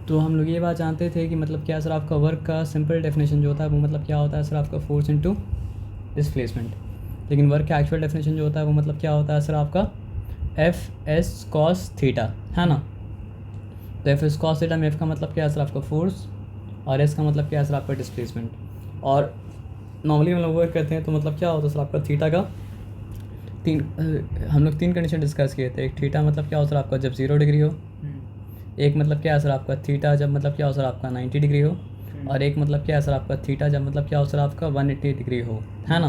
तो हम लोग ये बात जानते थे कि मतलब क्या सर आपका वर्क का सिंपल डेफिनेशन जो होता है वो मतलब क्या होता है सर आपका फोर्स इनटू डिस्प्लेसमेंट, लेकिन वर्क का एक्चुअल डेफिनेशन जो होता है वो मतलब क्या होता है सर आपका एफ एस कॉस थीटा, है ना। तो एफ एस कॉस थीटा में एफ का मतलब क्या है सर आपका फोर्स और एस का मतलब क्या है सर आपका डिस्प्लेसमेंट। और नॉर्मली हम लोग वर्क करते हैं तो मतलब क्या होता है सर आपका थीटा का हम लोग तीन कंडीशन डिस्कस किए थे। एक थीटा मतलब क्या हो सर आपका जब 0 डिग्री हो, एक मतलब क्या है सर आपका थीटा जब मतलब क्या हो सर आपका 90 डिग्री हो, और एक मतलब क्या है सर आपका थीटा जब मतलब क्या हो सर आपका 180 डिग्री हो, है ना।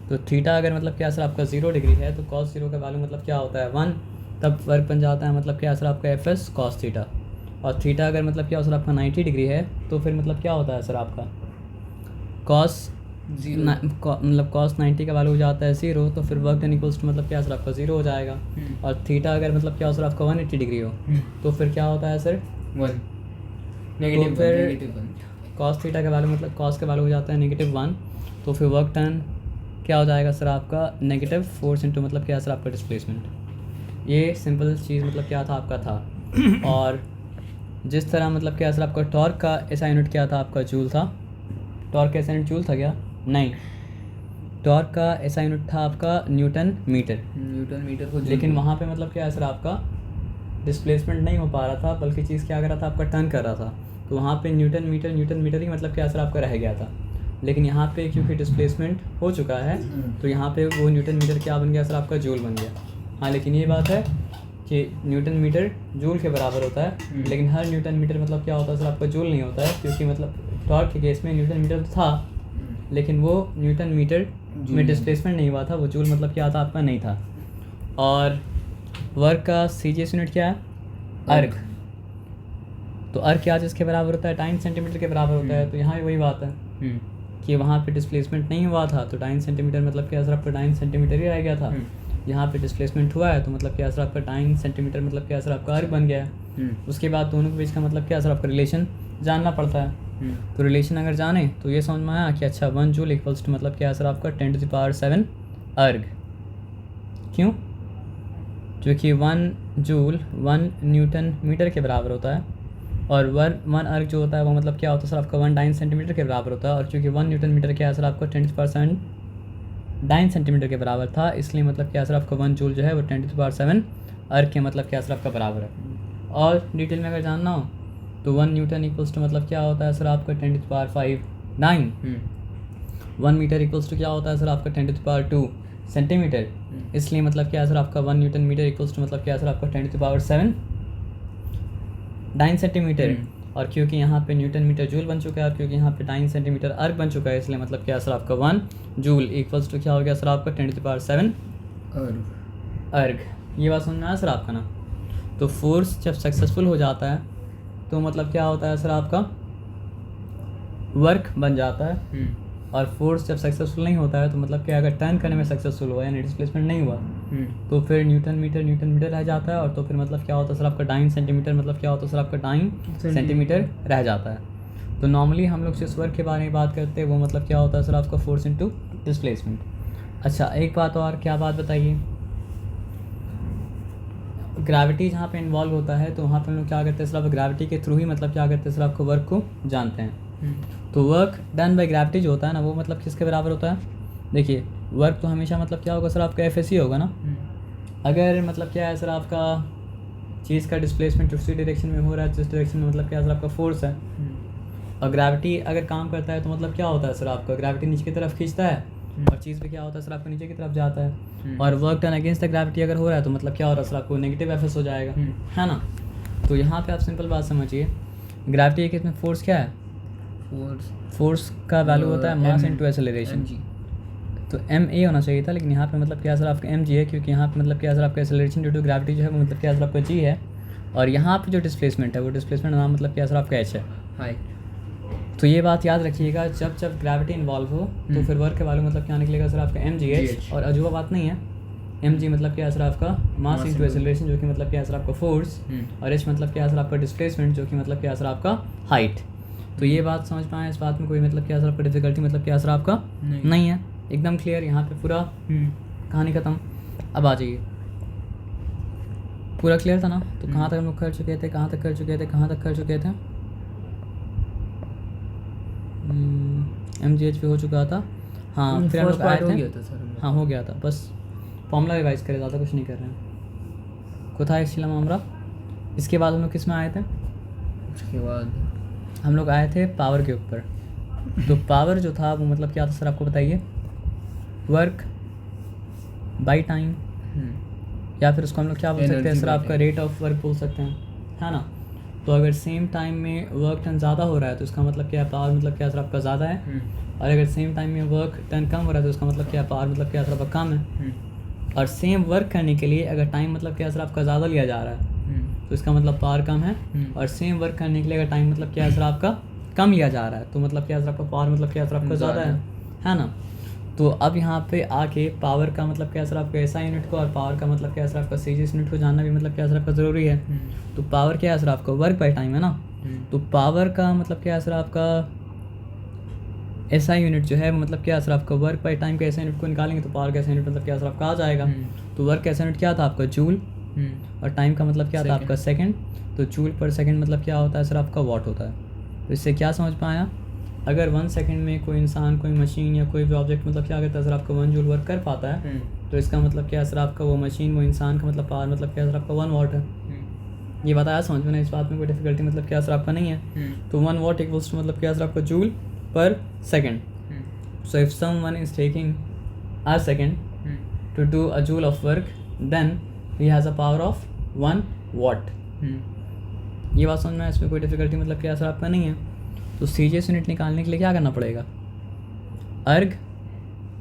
तो थीटा अगर मतलब क्या है सर आपका 0 डिग्री है तो cos 0 का वैल्यू मतलब क्या होता है 1, तब वर्क बन जाता है मतलब क्या है सर आपका एफ एस कॉस थीटा। और थीटा अगर मतलब क्या हो सर आपका 90 डिग्री है तो फिर मतलब क्या होता है सर आपका कॉस मतलब कॉस 90 का वैल्यू हो जाता है 0, तो फिर वर्क डन इक्वल्स टू मतलब क्या सर आपका 0 हो जाएगा। और थीटा अगर मतलब क्या हो सर आपका 180 डिग्री हो तो फिर क्या होता है सर 1, तो फिर -1 कॉस थीटा का वैल्यू मतलब कॉस का वैल्यू हो जाता है -1, तो फिर वर्क डन क्या हो जाएगा सर आपका नेगेटिव फोर्स इंटू मतलब क्या सर आपका डिस्प्लेसमेंट। ये सिंपल चीज़ मतलब क्या था आपका था। और जिस तरह मतलब क्या सर आपका टॉर्क का ऐसा यूनिट क्या था आपका जूल था। टॉर्क का ऐसा यूनिट जूल था क्या? नहीं, टॉर्क का ऐसा यूनिट था आपका न्यूटन मीटर को लेकिन वहाँ पे मतलब क्या है सर आपका डिस्प्लेसमेंट नहीं हो पा रहा था, बल्कि चीज़ क्या कर रहा था आपका टर्न कर रहा था। तो वहाँ पे न्यूटन मीटर ही मतलब क्या सर आपका रह गया था। लेकिन यहाँ पे क्योंकि डिस्प्लेसमेंट हो चुका है तो यहाँ पे वो न्यूटन मीटर क्या बन गया सर आपका जूल बन गया। हाँ, लेकिन ये बात है कि न्यूटन मीटर जूल के बराबर होता है, लेकिन हर न्यूटन मीटर मतलब क्या होता है सर आपका जूल नहीं होता है, क्योंकि मतलब टॉर्क के केस में न्यूटन मीटर तो था लेकिन वो न्यूटन मीटर में डिस्प्लेसमेंट नहीं हुआ था, वो जूल मतलब क्या था आपका नहीं था। और वर्क का सीजीएस यूनिट क्या है? अर्ग। तो अर्ग क्या जिसके बराबर होता है 2.5 सेंटीमीटर के बराबर होता है। तो यहाँ भी वही बात है कि वहाँ पे डिस्प्लेसमेंट नहीं हुआ था तो 2.5 सेंटीमीटर मतलब क्या सर आपका 2.5 सेंटीमीटर ही रह गया था। यहाँ पे डिस्प्लेसमेंट हुआ है तो मतलब क्या सर आपका 2.5 सेंटीमीटर मतलब क्या सर आपका अर्ग बन गया है। उसके बाद दोनों के बीच का मतलब क्या सर आपका रिलेशन जानना पड़ता है। तो रिलेशन अगर जाने तो ये समझ में आया कि अच्छा 1 जूल इक्वल्स टू मतलब क्या सर आपका 10⁻7 अर्ग। क्यों? क्योंकि 1 जूल 1 न्यूटन मीटर के बराबर होता है और वन अर्ग जो होता है वो मतलब क्या होता है सर आपका 1.9 सेंटीमीटर के बराबर होता है। और क्योंकि 1 न्यूटन मीटर क्या है सर आपका 10⁻7 9 सेंटीमीटर के बराबर था, इसलिए मतलब क्या सर आपका 1 जूल जो है वो 10⁻7 अर्ग के मतलब क्या सर आपका बराबर है। और डिटेल में अगर जानना हो तो 1 न्यूटन इक्वल्स टू मतलब क्या होता है सर आपका 10⁵ 9। 1 मीटर इक्वल्स टू क्या होता है सर आपका 10⁻2 सेंटीमीटर। इसलिए मतलब क्या है सर आपका 1 न्यूटन मीटर इक्वल्स टू मतलब क्या है सर आपका 10⁻7 9 सेंटीमीटर। और क्योंकि यहाँ पे न्यूटन मीटर जूल बन चुका है और क्योंकि यहाँ पे 9 सेंटीमीटर अर्ग बन चुका है, इसलिए मतलब क्या है सर आपका 1 जूल इक्वल्स टू क्या हो गया सर आपका 10⁻7 अर्ग। ये बात समझ में आया सर आपका ना। तो फोर्स जब सक्सेसफुल हो जाता है तो मतलब क्या होता है सर आपका वर्क बन जाता है। और फोर्स जब सक्सेसफुल नहीं होता है तो मतलब क्या अगर टर्न करने में सक्सेसफुल हुआ यानी डिस्प्लेसमेंट नहीं हुआ तो फिर न्यूटन मीटर रह जाता है। और तो फिर मतलब क्या होता है सर आपका 2 सेंटीमीटर मतलब क्या होता है सर आपका 2 सेंटीमीटर रह जाता है। तो नॉर्मली हम लोग जिस वर्क के बारे में बात करते हैं वो मतलब क्या होता है सर आपका फोर्स इनटू डिस्प्लेसमेंट। अच्छा, एक बात और, क्या बात बताइए, ग्रेविटी जहाँ पे इन्वॉल्व होता है तो वहाँ पे हम लोग क्या करते हैं सर आप ग्रेविटी के थ्रू ही मतलब क्या करते हैं सर आपको वर्क को जानते हैं। तो वर्क डन बाय ग्रेविटी जो होता है ना वो मतलब किसके बराबर होता है? देखिए, वर्क तो हमेशा मतलब क्या होगा सर आपका एफ एस ही होगा ना। अगर मतलब क्या है सर आपका चीज़ का डिस्प्लेसमेंट उसी डायरेक्शन में हो रहा है जिस डायरेक्शन में मतलब क्या सर आपका फोर्स है, और ग्रेविटी अगर काम करता है तो मतलब क्या होता है सर आपका ग्रेविटी नीचे की तरफ खींचता है और चीज़ पे क्या होता है सर आपको नीचे की तरफ जाता है। और work done against the gravity अगर हो रहा है तो मतलब क्या हो रहा है सर आपको नेगेटिव एफ एस हो जाएगा, है ना। तो यहाँ पे आप सिंपल बात समझिए, ग्रेविटी के इसमें फोर्स क्या है? फोर्स का वैल्यू होता है मास इनटू एक्सेलरेशन। तो एम ए होना चाहिए था, लेकिन यहाँ पे मतलब क्या सर आपका एम जी है, क्योंकि यहाँ पे मतलब क्या सर आपका एक्सेलरेशन ड्यू टू ग्रेविटी जो है वो मतलब क्या सर आपका जी है। और यहाँ पे जो डिस्प्लेसमेंट है वो डिस्प्लेसमेंट नाम मतलब क्या सर आपका एच है। तो ये बात याद रखिएगा, जब जब ग्रेविटी इन्वॉल्व हो तो फिर वर्क के वैल्यू मतलब क्या निकलेगा सर आपका एम जी एच। और अजूबा बात नहीं है, एम जी मतलब क्या सर आपका मास इनटू एक्सेलरेशन जो कि मतलब क्या सर आपका फोर्स, और एच मतलब क्या सर आपका डिस्प्लेसमेंट जो कि मतलब क्या सर आपका हाइट। तो ये बात समझ पाएँ, इस बात में कोई मतलब क्या सर आपका डिफिकल्टी मतलब क्या सर आपका नहीं है, एकदम क्लियर। यहाँ पे पूरा कहानी ख़त्म। अब आ जाइए, पूरा क्लियर था ना? तो कहाँ तक हम लोग कर चुके थे, कहाँ तक कर चुके थे, कहाँ तक कर चुके थे? MGH पे हो चुका था। हाँ, फिर हम लोग आए थे। हाँ, हो गया था। बस फॉर्मूला रिवाइज करे, ज़्यादा कुछ नहीं कर रहे हैं। कोथाई शिलम हमरा। इसके बाद हम लोग किस में आए थे? उसके बाद हम लोग आए थे पावर के ऊपर। तो पावर जो था वो मतलब क्या था सर, आपको बताइए? वर्क बाई टाइम, या फिर उसको हम लोग क्या बोल सकते हैं सर? आपका रेट ऑफ वर्क बोल सकते हैं, है ना? तो अगर सेम टाइम में वर्क टन ज़्यादा हो रहा है तो इसका मतलब क्या है? पावर मतलब क्या सर आपका ज़्यादा है। और अगर सेम टाइम में वर्क टन कम हो रहा है तो इसका मतलब क्या है? पावर मतलब क्या सर आपका कम है। और सेम वर्क करने के लिए अगर टाइम मतलब क्या सर आपका ज़्यादा लिया जा रहा है तो इसका मतलब पावर कम है। और सेम वर्क करने के लिए अगर टाइम मतलब क्या सर आपका कम लिया जा रहा है तो मतलब क्या सर आपका पावर मतलब क्या सर आपका ज़्यादा है ना? तो अब यहाँ पे आके पावर का मतलब क्या सर आपका SI यूनिट को और पावर का मतलब क्या सर आपका CGS यूनिट को जानना भी मतलब क्या सर आपका ज़रूरी है। तो पावर क्या है सर आपका? वर्क बाय टाइम है ना? तो पावर का मतलब क्या है सर आपका SI यूनिट जो है मतलब क्या सर आपका वर्क बाय टाइम के SI यूनिट को निकालेंगे तो पावर का SI यूनिट मतलब क्या सर आपका आ जाएगा। तो वर्क का SI यूनिट क्या था आपका? जूल। और टाइम का मतलब क्या था आपका? सेकंड। तो जूल पर सेकंड मतलब क्या होता है सर आपका? वॉट होता है। तो इससे क्या समझ पाया? अगर 1 सेकंड में कोई इंसान, कोई मशीन या कोई भी ऑब्जेक्ट मतलब क्या करता है सर आपका 1 जूल वर्क कर पाता है तो इसका मतलब क्या सर आपका? वो मशीन, वो इंसान का मतलब पावर मतलब क्या सर आपका? 1 वॉट है। ये बताया समझ में ना? इस बात में कोई डिफिकल्टी मतलब क्या सर आपका नहीं है। तो 1 वॉट इक्वल्स टू मतलब क्या सर आपका? जूल पर second. So if someone is taking a second to do a joule of work then he has a power of 1 watt. ये बात समझ में आया? इसमें कोई डिफिकल्टी मतलब क्या सर आपका नहीं है। तो CGS यूनिट निकालने के लिए क्या करना पड़ेगा? अर्ग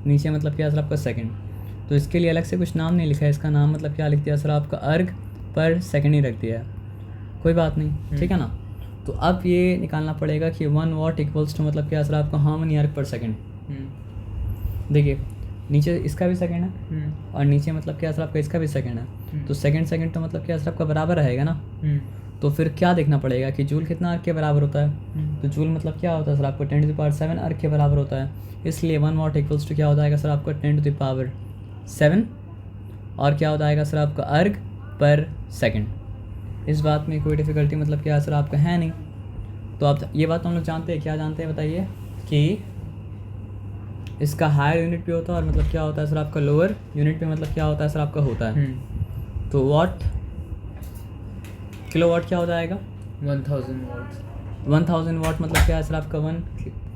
नीचे मतलब क्या सर आपका? सेकंड। तो इसके लिए अलग से कुछ नाम नहीं लिखा है, इसका नाम मतलब क्या लिख दिया सर आपका? अर्ग पर सेकंड ही रख दिया है। कोई बात नहीं, ठीक है ना? तो अब ये निकालना पड़ेगा कि 1 वॉट इक्वल्स टू मतलब क्या सर आपका? हाउ मेनी अर्ग पर सेकंड। देखिए नीचे इसका भी सेकंड है और नीचे मतलब क्या सर आपका? इसका भी सेकंड है। तो सेकंड तो मतलब क्या सर आपका? बराबर रहेगा ना? तो फिर क्या देखना पड़ेगा कि जूल कितना अर्ग के बराबर होता है। तो जूल मतलब क्या होता है सर आपको? 10⁻7 अर्ग के बराबर होता है। इसलिए 1 वॉट इक्वल्स टू क्या हो जाएगा सर आपका? 10⁻7 और क्या हो जाएगा सर आपका? अर्ग पर सेकंड। इस बात में कोई डिफ़िकल्टी मतलब क्या सर आपका है नहीं। तो आप ये बात हम लोग जानते हैं, क्या जानते हैं बताइए? कि इसका हायर यूनिट भी होता है और मतलब क्या होता है सर आपका? लोअर यूनिट भी मतलब क्या होता है सर आपका? होता है। तो वॉट किलो वाट क्या हो जाएगा? 1000 वॉट। 1000 वाट मतलब क्या है सर आपका? 1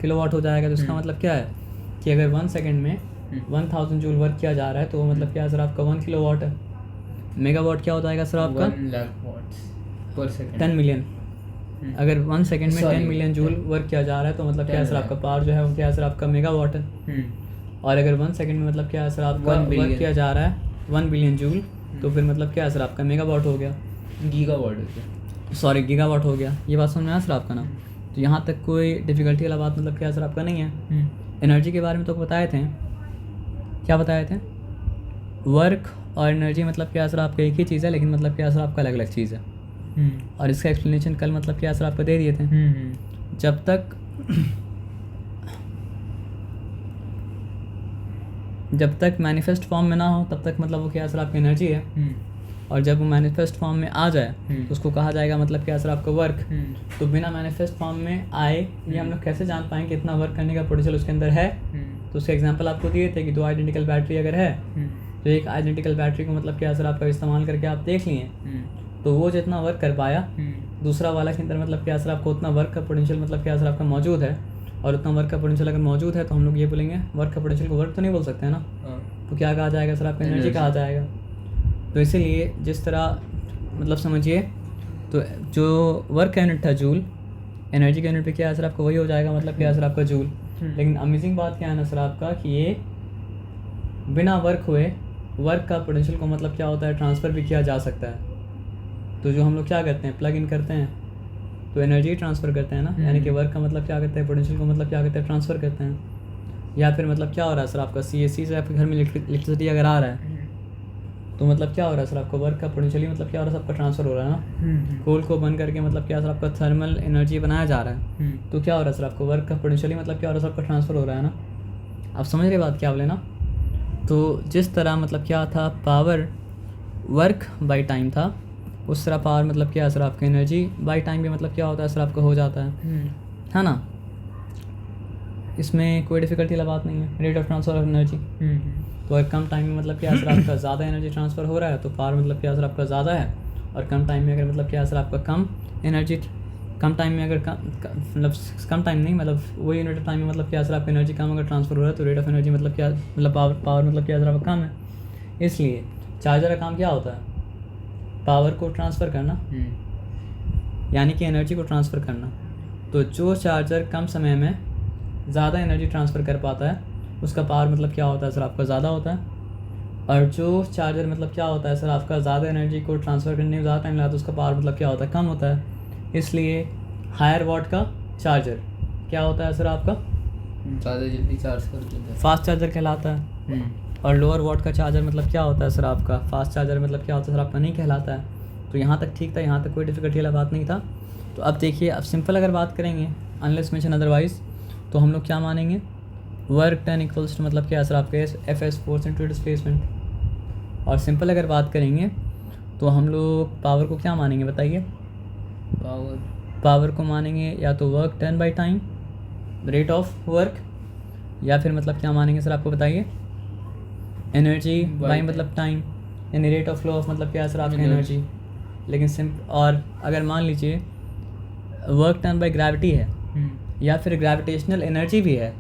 किलो वाट हो जाएगा। तो इसका मतलब क्या है कि अगर 1 सेकंड में 1000 जूल वर्क किया जा रहा है तो वो मतलब क्या है सर आपका? 1 किलो वाट है। मेगावाट क्या हो जाएगा सर आपका? 1 लाख वॉट्स पर सेकंड। 10 मिलियन। अगर 1 सेकंड में 10 मिलियन जूल वर्क किया जा रहा है तो मतलब क्या है सर आपका? पावर जो है वो क्या है सर आपका? मेगावाट है। और अगर 1 सेकंड में मतलब क्या है सर आपका? वर्क किया जा रहा है 1 बिलियन जूल तो फिर मतलब क्या है सर आपका? मेगावाट हो गया। गीगावाट हो गया, सॉरी गीगावाट हो गया। ये बात समझ में आया सर आपका ना? तो यहाँ तक कोई डिफ़िकल्टी वाला बात मतलब क्या सर आपका नहीं है। एनर्जी के बारे में तो बताए थे, क्या बताए थे? वर्क और एनर्जी मतलब क्या सर आपका? एक ही चीज़ है, लेकिन मतलब क्या सर आपका? अलग अलग चीज़ है। और इसका एक्सप्लेनेशन कल मतलब क्या सर आपको दे दिए थे। जब तक मैनिफेस्ट फॉर्म में ना हो तब तक मतलब वो क्या सर आपकी एनर्जी है। और जब वो मैनिफेस्ट फॉर्म में आ जाए तो उसको कहा जाएगा मतलब क्या सर आपका? वर्क। तो बिना मैनिफेस्ट फॉर्म में आए ये हम लोग कैसे जान पाएंगे कितना वर्क करने का पोटेंशियल उसके अंदर है? तो उसके एग्जांपल आपको दिए थे कि 2 आइडेंटिकल बैटरी अगर है तो एक आइडेंटिकल बैटरी को मतलब क्या सर आपका? इस्तेमाल करके आप देख लिए तो वो जितना वर्क कर पाया दूसरा वाला के अंदर मतलब क्या सर आपको? उतना वर्क का पोटेंशियल मतलब क्या सर आपका? मौजूद है। और उतना वर्क का पोटेंशियल अगर मौजूद है तो हम लोग ये बोलेंगे, वर्क का पोटेंशियल को वर्क तो नहीं बोल सकते हैं ना, तो क्या कहा जाएगा सर आपका? एनर्जी कहा जाएगा। तो इसीलिए जिस तरह मतलब समझिए, तो जो वर्क का यूनिट था जूल, एनर्जी का यूनिट पे क्या है सर आपका? वही हो जाएगा मतलब क्या है सर आपका? जूल। लेकिन अमेजिंग बात क्या है ना सर आपका कि ये बिना वर्क हुए वर्क का पोटेंशियल को मतलब क्या होता है? ट्रांसफ़र भी किया जा सकता है। तो जो हम लोग क्या करते हैं? प्लग इन करते हैं तो एनर्जी ट्रांसफ़र करते हैं ना, यानी कि वर्क का मतलब क्या करते हैं? पोटेंशियल को मतलब क्या करते हैं? ट्रांसफ़र करते हैं। या फिर मतलब क्या हो रहा है सर आपका? CSC से आपके घर में इलेक्ट्रिसिटी अगर आ रहा है तो मतलब क्या हो रहा है सर आपका? वर्क का पोटेंशियली मतलब क्या हो रहा है? सबका ट्रांसफ़र हो रहा है ना। कोल को बंद करके मतलब क्या सर आपका? थर्मल एनर्जी बनाया जा रहा है। तो क्या हो रहा है सर आपको? वर्क का पोटेंशियली मतलब क्या हो रहा है? सबका ट्रांसफ़र हो रहा है ना। आप समझ रहे बात क्या बोले ना? तो जिस तरह मतलब क्या था? पावर वर्क बाई टाइम था, उस तरह पावर मतलब क्या है सर आपका एनर्जी बाई टाइम भी मतलब क्या होता है सर आपका हो जाता है ना। इसमें कोई डिफ़िकल्टी वाला बात नहीं है, rate of transfer of energy. तो अगर कम टाइम में मतलब क्या सर आपका ज़्यादा एनर्जी ट्रांसफ़र हो रहा है तो पावर मतलब क्या सर आपका ज़्यादा है, और कम टाइम में अगर मतलब क्या सर आपका कम एनर्जी, कम टाइम में अगर मतलब कम टाइम नहीं मतलब वही यूनिट ऑफ टाइम में मतलब क्या सर आपका एनर्जी कम अगर ट्रांसफ़र हो रहा है तो रेट ऑफ एनर्जी मतलब क्या मतलब पावर मतलब क्या सर आपका कम है। इसलिए चार्जर का काम क्या होता है, पावर को ट्रांसफ़र करना, यानी कि एनर्जी को ट्रांसफ़र करना। तो जो चार्जर कम समय में ज़्यादा एनर्जी ट्रांसफ़र कर पाता है उसका पावर मतलब क्या होता है सर आपका ज़्यादा होता है, और जो चार्जर मतलब क्या होता है सर आपका ज़्यादा एनर्जी को ट्रांसफ़र करने में ज़्यादा टाइम लगता है उसका पावर मतलब क्या होता है कम होता है। इसलिए हायर वॉट का चार्जर क्या होता है सर आपका ज़्यादा जल्दी चार्ज कर देता है, फास्ट चार्जर कहलाता है। और लोअर वॉट का चार्जर मतलब क्या होता है सर आपका फास्ट चार्जर मतलब क्या होता है सर आपका नहीं कहलाता है। तो यहाँ तक ठीक था, यहाँ तक कोई डिफ़िकल्टी वाला बात नहीं था। तो अब देखिए, अब सिंपल अगर बात करेंगे अनलेस मेंशन अदरवाइज़, तो हम लोग क्या मानेंगे, वर्क डन इक्वल्स टू मतलब क्या है सर आपके F S force into displacement. और सिंपल अगर बात करेंगे तो हम लोग पावर को क्या मानेंगे बताइए, पावर को मानेंगे या तो work done by time, rate of work, या फिर मतलब क्या मानेंगे सर आपको बताइए, एनर्जी बाई मतलब टाइम, यानी रेट ऑफ फ्लो ऑफ मतलब क्या है सर आपका एनर्जी। लेकिन और अगर मान लीजिए वर्क डन बाई ग्रेविटी है या फिर ग्रेविटेशनल एनर्जी भी है,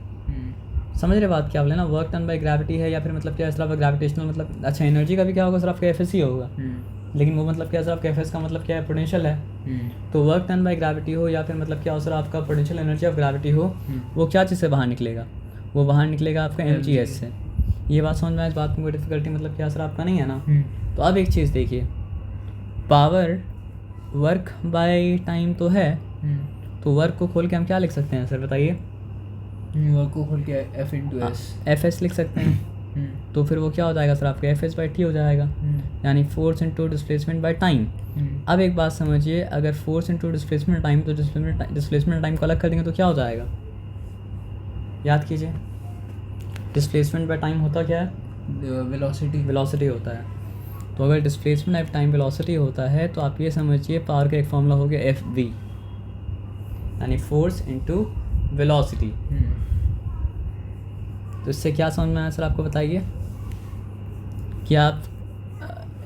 समझ रहे बात क्या बोले ना, वर्क डन बाई ग्रेविटी है या फिर मतलब क्या है सर आपका ग्रेविटेशनल मतलब अच्छा एनर्जी का भी क्या होगा सर आपका एफ एस ही होगा, लेकिन वो मतलब क्या है सर आपका एफ एस का मतलब क्या है पोटेंशियल है। तो वर्क डन बाई ग्रेविटी हो या फिर मतलब क्या हो सर आपका पोटेंशियल एनर्जी ऑफ ग्रेविटी हो, वो क्या चीज़ से बाहर निकलेगा, वो बाहर निकलेगा आपका एम जी एस से। ये बात समझ में आए, इस बात में कोई डिफ़िकल्टी मतलब क्या सर आपका नहीं है ना। तो अब एक चीज़ देखिए, पावर वर्क बाय टाइम तो है, तो वर्क को खोल के हम क्या लिख सकते हैं सर बताइए, वर्क को खोल के F into S, F S लिख सकते हैं। तो फिर वो क्या हो जाएगा सर आपका एफ एस बाई टी हो जाएगा, यानी force into displacement by time. अब एक बात समझिए, अगर फोर्स इंटू डिस्प्लेसमेंट टाइम तो डिस्प्लेसमेंट टाइम को अलग कर देंगे तो क्या हो जाएगा, याद कीजिए, डिस्प्लेसमेंट बाई टाइम होता क्या है, वेलोसिटी होता है। तो अगर डिस्प्लेसमेंट बाई टाइम वेलोसिटी होता है तो आप ये समझिए पावर का एक फॉर्मूला हो गया एफ वी, यानी फोर्स इंटू वेलोसिटी। तो इससे क्या समझ में आया सर आपको बताइए, कि आप